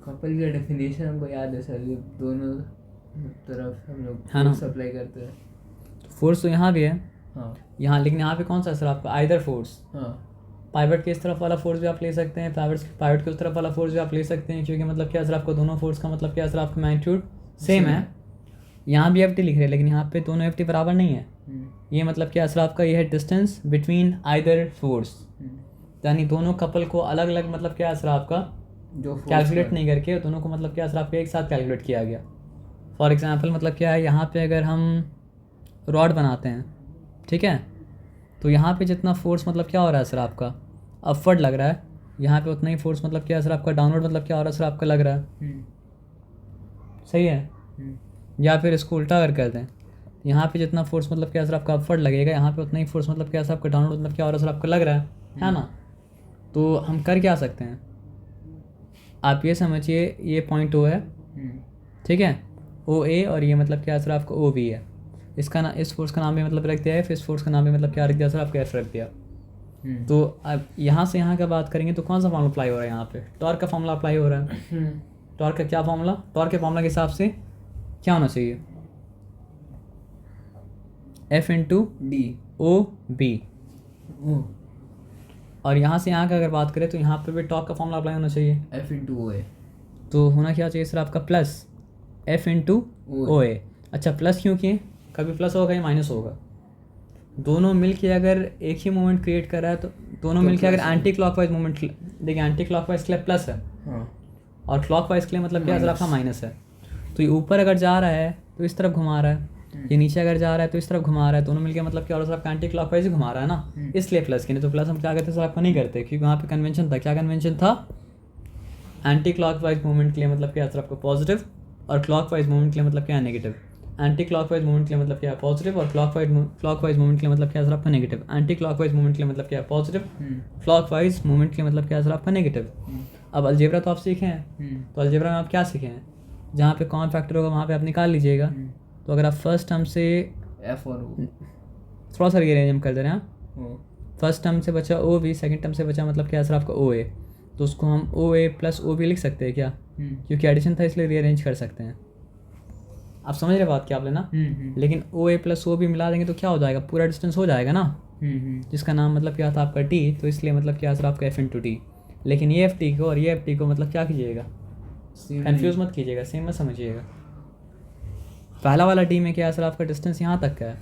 कपल का डेफिनेशन हमको याद है सर, ये दोनों तरफ हम लोग हाँ ना, सप्लाई करते हैं। फोर्स तो यहाँ भी है, हाँ यहाँ, लेकिन यहाँ पे कौन सा है सर आपका आइदर फोर्स। हाँ पाइवट के इस तरफ वाला फोर्स भी आप ले सकते हैं, पाइवट के उस तरफ वाला फोर्स भी आप ले सकते हैं, क्योंकि मतलब क्या सर आपको दोनों फोर्स का मतलब क्या सर आपका मैग्नीट्यूड सेम है। यहाँ भी एफ टी लिख रहे हैं लेकिन यहाँ पे दोनों एफ टी बराबर नहीं है। ये मतलब क्या सर आपका ये है डिस्टेंस बिटवीन आइदर फोर्स, यानी दोनों कपल को अलग अलग मतलब क्या सर आपका जो कैलकुलेट नहीं करके दोनों को मतलब क्या सर आपका एक साथ कैलकुलेट किया गया। फॉर एग्जांपल मतलब क्या है, यहाँ पे अगर हम रॉड बनाते हैं, ठीक है, तो यहाँ पे जितना फोर्स मतलब क्या हो रहा है सर आपका अपवर्ड लग रहा है, यहाँ पे उतना ही फोर्स मतलब क्या है सर आपका डाउनवर्ड मतलब क्या हो रहा है सर आपका लग रहा है। सही है, या फिर इसको उल्टा अगर कर दें, यहाँ पे जितना फोर्स मतलब क्या सर आपका अपवर्ड लगेगा, यहाँ पे उतना ही फोर्स मतलब क्या सर आपका डाउनवर्ड मतलब क्या हो रहा है सर आपका लग रहा है ना। तो हम कर क्या सकते हैं, आप ये समझिए ये पॉइंट O है, ठीक है, OA, और ये मतलब क्या सर आपका OB है। इसका ना इस फोर्स का नाम भी मतलब रख दिया है, फिर इस फोर्स का नाम भी मतलब क्या रख दिया सर आपका F रख दिया। तो अब यहाँ से यहाँ का बात करेंगे तो कौन सा फॉर्मूला अप्लाई हो रहा है, यहाँ पे टॉर्क का फॉर्मूला अप्लाई हो रहा है। टॉर्क का क्या फॉर्मूला, टॉर्क के फॉर्मूला के हिसाब से क्या होना चाहिए, F इंटू OB। और यहाँ से यहाँ का अगर बात करें तो यहाँ पे भी टॉर्क का फॉर्मूला अप्लाई होना चाहिए, F इंटू OA। तो होना क्या चाहिए सर आपका प्लस F इंटू OA। अच्छा प्लस क्यों किए, कभी प्लस होगा या माइनस होगा, दोनों मिलके अगर एक ही मोमेंट क्रिएट कर रहा है तो दोनों मिलके अगर एंटी क्लॉकवाइज मोमेंट, देखिए एंटी क्लॉकवाइज के लिए प्लस है और क्लॉकवाइज के लिए मतलब क्या सर आपका माइनस है। तो ये ऊपर अगर जा रहा है तो इस तरफ घुमा रहा है, ये नीचे अगर जा रहा है तो इस तरफ घुमा रहा है, दोनों मिलकर मतलब क्या हो रहा है सर आपका एंटी क्लॉकवाइज ही घुमा रहा है ना, इसलिए प्लस की। नहीं तो प्लस हम क्या करते सर आपका नहीं करते, क्योंकि वहाँ पे कन्वेंशन था। क्या कन्वेंशन था? एंटी क्लॉकवाइज मूवमेंट के लिए मतलब क्या सर आपका पॉजिटिव, और क्लॉकवाइज मूवमेंट के लिए मतलब क्या है नेगेटिव। एंटी क्लॉकवाइज मूवमेंट के लिए मतलब क्या है पॉजिटिव, और क्लॉकवाइज मूवमेंट के लिए मतलब क्या है सर आपका नेगेटिव। एंटी क्लॉकवाइज मूवमेंट के लिए मतलब क्या है पॉजिटिव, क्लॉकवाइज मूवमेंट के लिए मतलब क्या है सर आपका नेगेटिव। अब अलजेब्रा तो आप सीखे हैं, तो अलजेब्रा में आप क्या सीखे हैं? जहाँ पे कॉमन फैक्टर होगा वहाँ पे आप निकाल लीजिएगा। तो अगर आप फर्स्ट टर्म से एफ और ओ, थोड़ा सा रीअरेंज हम कर दे रहे हैं। फर्स्ट टर्म से बचा ओ वी, सेकेंड टर्म से बचा मतलब क्या है सर आपका ओ ए, तो उसको हम ओ ए प्लस ओ बी लिख सकते हैं क्या? क्योंकि एडिशन था इसलिए रीअरेंज कर सकते हैं। आप समझ रहे बात क्या आप लेना। लेकिन ओ ए प्लस ओ बी मिला देंगे तो क्या हो जाएगा, पूरा डिस्टेंस हो जाएगा ना, जिसका नाम मतलब क्या था आपका टी, तो इसलिए मतलब क्या सर आपका एफ इंटू टी। लेकिन ये एफ टी को और ये एफ टी को मतलब क्या कीजिएगा, कन्फ्यूज मत कीजिएगा, सेम मत समझिएगा। पहला वाला टी में क्या है सर आपका डिस्टेंस यहाँ तक का है,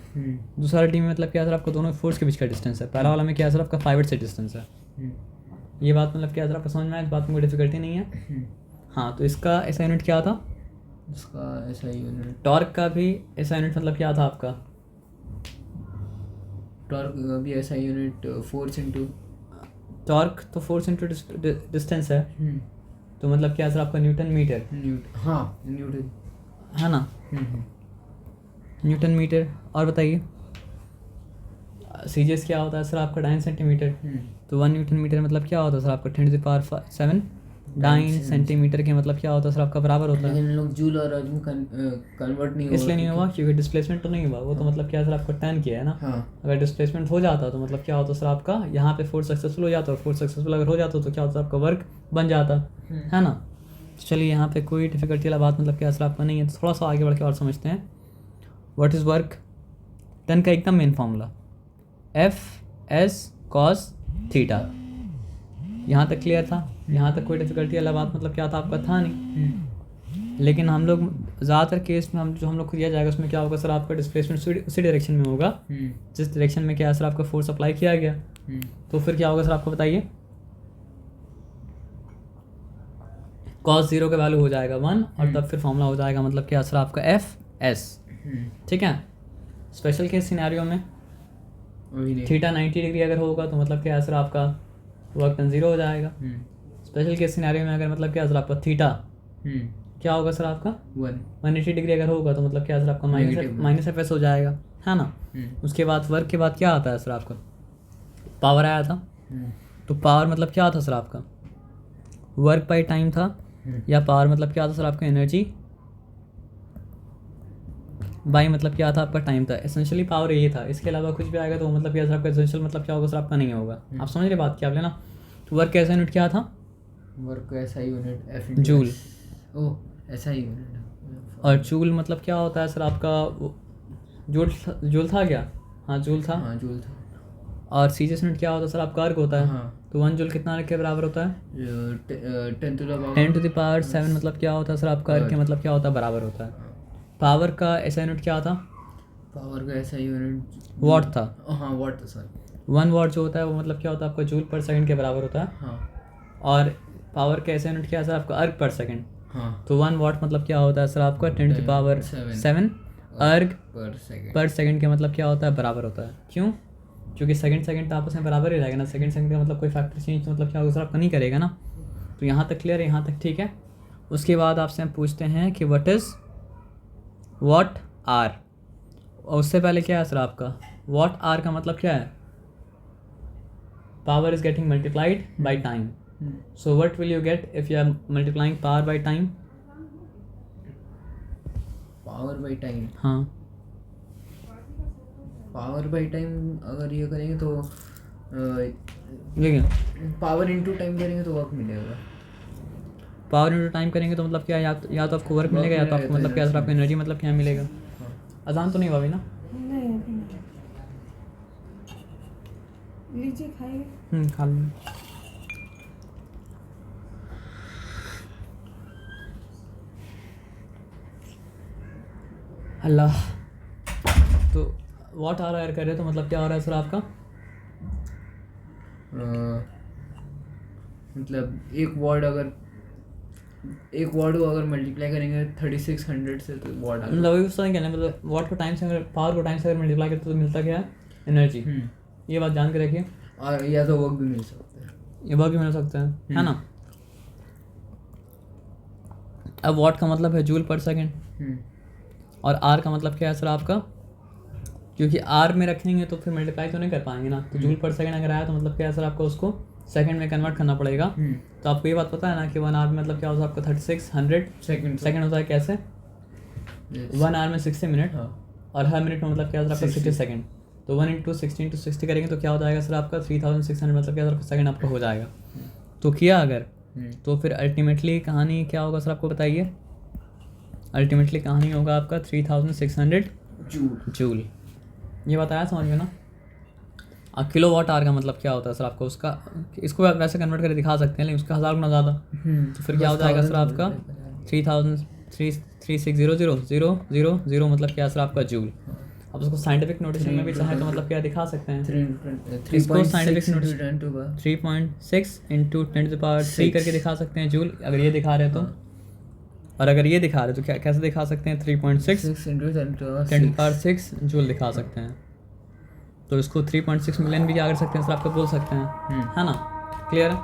दूसरा वाला टी में मतलब क्या सर आपका दोनों फोर्स के बीच का डिस्टेंस है। पहला वाला में क्या सर आपका फाइबर से डिस्टेंस है। ये बात मतलब क्या सर आपका समझ में आया, इस बात में कोई डिफिकल्टी नहीं है। हाँ, तो इसका ऐसा यूनिट क्या था, इसका ऐसा यूनिट। टॉर्क का भी ऐसा यूनिट मतलब क्या था आपका, टॉर्क का भी ऐसा यूनिट फोर्स इंटू, टॉर्क तो फोर्स इंटू डिस्टेंस है, तो मतलब क्या सर आपका न्यूटन मीटर, हाँ न्यूटन है ना, न्यूटन मीटर। और बताइए सीजीएस क्या होता है सर आपका 9 सेंटीमीटर, तो 1 न्यूटन मीटर मतलब क्या होता है सर आपका 10 to the power 7 9 सेंटीमीटर के मतलब क्या होता है सर आपका बराबर होता है। लेकिन लोग जूल और में कन्वर्ट नहीं हुआ, इसलिए नहीं हुआ क्योंकि डिस्प्लेसमेंट तो नहीं हुआ, वो तो मतलब क्या सर आपका टर्न किया है ना। हाँ। अगर डिस्प्लेसमेंट हो जाता तो मतलब क्या होता सर आपका यहाँ पे फोर्स सक्सेसफुल हो जाता, और फोर्स सक्सेसफुल अगर हो जाता तो क्या होता आपका वर्क बन जाता, है ना। चलिए यहाँ पे कोई डिफिकल्टी वाला बात मतलब क्या सर आपका नहीं है, तो थोड़ा सा आगे बढ़ के और समझते हैं। व्हाट इज़ वर्क, टर्न का एकदम main formula F S cos theta. यहाँ तक क्लियर था, यहाँ तक कोई डिफिकल्टी वाला बात मतलब क्या था आपका था नहीं। लेकिन हम लोग ज़्यादातर केस में हम लोग को दिया जाएगा उसमें क्या होगा सर आपका डिस्प्लेसमेंट उसी डायरेक्शन में होगा जिस डायरेक्शन में क्या है सर आपका फोर्स अप्लाई किया गया। तो फिर क्या होगा सर आपको बताइए, कॉस 0 का वैल्यू हो जाएगा 1, और तब फिर फॉर्मूला हो जाएगा मतलब क्या सर आपका एफ एस। ठीक है। स्पेशल केस सिनेरियो में थीटा 90 डिग्री अगर होगा तो मतलब क्या है सर आपका वर्क डन 0 हो जाएगा। स्पेशल केस सिनेरियो में अगर मतलब क्या है सर आपका थीटा क्या होगा सर आपका 180 डिग्री अगर होगा तो मतलब क्या है सर आपका माइनस एफ एस हो जाएगा, है ना। उसके बाद वर्क के बाद क्या आता है सर आपका पावर आया था, तो पावर मतलब क्या था सर आपका वर्क बाई टाइम था, या पावर मतलब क्या था सर आपका एनर्जी बाई मतलब क्या था आपका टाइम था। एसेंशियली पावर ये था, इसके अलावा कुछ भी आएगा तो मतलब क्या सर आपका एसेंशियल मतलब क्या होगा सर आपका नहीं होगा। आप समझ रहे बात क्या आप लेना। तो वर्क का ऐसा यूनिट क्या था, वर्क का ऐसा यूनिट एफ जूल। ओह ऐसा ही यूनिट। और जूल मतलब क्या होता है सर आपका जूल था क्या, हाँ जूल था। हाँ जूल था। और सीजीएस यूनिट क्या होता है सर आपका अर्ग होता है। तो 1 जूल कितना अर्ग के बराबर होता है 10 to the power 7 मतलब क्या होता है सर आपका अर्ग के मतलब क्या होता है बराबर होता है। पावर का ऐसा यूनिट क्या था, पावर का ऐसा यूनिट वॉट था। हाँ वॉट था सर। 1 वॉट जो होता है वो मतलब क्या होता है आपका जूल पर सेकंड के बराबर होता है। हाँ। और पावर का ऐसा यूनिट क्या है सर आपका अर्ग पर सेकंड। हाँ। तो 1 वॉट मतलब क्या होता है सर आपका 10 to the power 7 अर्ग पर सेकंड के मतलब क्या होता है बराबर होता है। क्यों, क्योंकि सेकंड तो आपस में बराबर ही रहेगा ना, सेकंड का मतलब कोई फैक्टर चेंज तो मतलब क्या होगा सर आपका नहीं करेगा ना। तो यहाँ तक क्लियर है, यहाँ तक ठीक है। उसके बाद आपसे हम पूछते हैं कि व्हाट आर, और उससे पहले क्या है सर आपका व्हाट आर का मतलब क्या है, power is getting multiplied by time. So what will you get if you are multiplying power by time, power by time. हाँ पावर बाई टाइम अगर ये करेंगे तो देखिए पावर इंटू टाइम करेंगे तो वर्क मिलेगा। पावर इंटू टाइम करेंगे तो मतलब क्या, या तो आपको वर्क मिलेगा या तो आपको मतलब क्या सर आपको एनर्जी मतलब क्या मिलेगा। अजान तो नहीं हुआ अभी ना, नहीं अभी नहीं। लीजिए खाइए। खा लीजिए। अल्लाह। तो व्हाट आर एयर कर रहे हो तो मतलब क्या हो रहा है सर आपका मतलब एक वर्ड अगर एक वॉट को अगर मल्टीप्लाई करेंगे 3600 से तो वॉट आ गया। मतलब वही उसका कहना है, मतलब वॉट को टाइम से अगर पावर को टाइम से अगर मल्टीप्लाई करते तो मिलता क्या है, एनर्जी। ये बात जान के रखिए। और या तो वर्क भी मिल सकता है, ये वर्क भी मिल सकता है ना। अब वॉट का मतलब है जूल पर सेकेंड और आर का मतलब क्या है सर आपका, क्योंकि आर में रखेंगे तो फिर मल्टीप्लाई तो नहीं कर पाएंगे ना, तो जूल पर सेकेंड अगर आया तो मतलब क्या है सर आपको उसको सेकंड में कन्वर्ट करना पड़ेगा। तो आपको ये बात पता है ना कि 1 आवर में मतलब क्या होता है आपका 3600 सेकंड होता है। कैसे? 1 आवर में 60 मिनट और हर मिनट में मतलब क्या होता है आपका 60 सेकंड। तो 1 × 60 × 60 करेंगे तो क्या हो जाएगा सर आपका 3600 मतलब क्या होता है सेकंड आपका हो जाएगा। तो किया अगर तो फिर अल्टीमेटली कहानी क्या होगा सर आपको बताइए। अल्टीमेटली कहानी होगा आपका 3600 जूल। ये बताया समझ में ना। अब किलो वाट आवर का मतलब क्या होता है सर आपको उसका, इसको आप वैसे कन्वर्ट करके दिखा सकते हैं लेकिन उसका 1000 गुना ज़्यादा। तो फिर क्या हो जाएगा सर आपका 3600 मतलब क्या है सर आपका जूल। अब उसको साइंटिफिक नोटेशन में भी चाहे तो मतलब क्या दिखा सकते हैं, इसको साइंटिफिक नोटेशन 3.6 × 10⁻³ करके दिखा सकते हैं जूल, अगर ये दिखा रहे हैं तो। और अगर ये दिखा रहे तो क्या कैसे दिखा सकते हैं 3.6 × 10⁻6 जूल दिखा सकते हैं। तो इसको 3.6 मिलियन भी क्या कर सकते हैं सर आपको बोल सकते हैं, है ना। क्लियर है।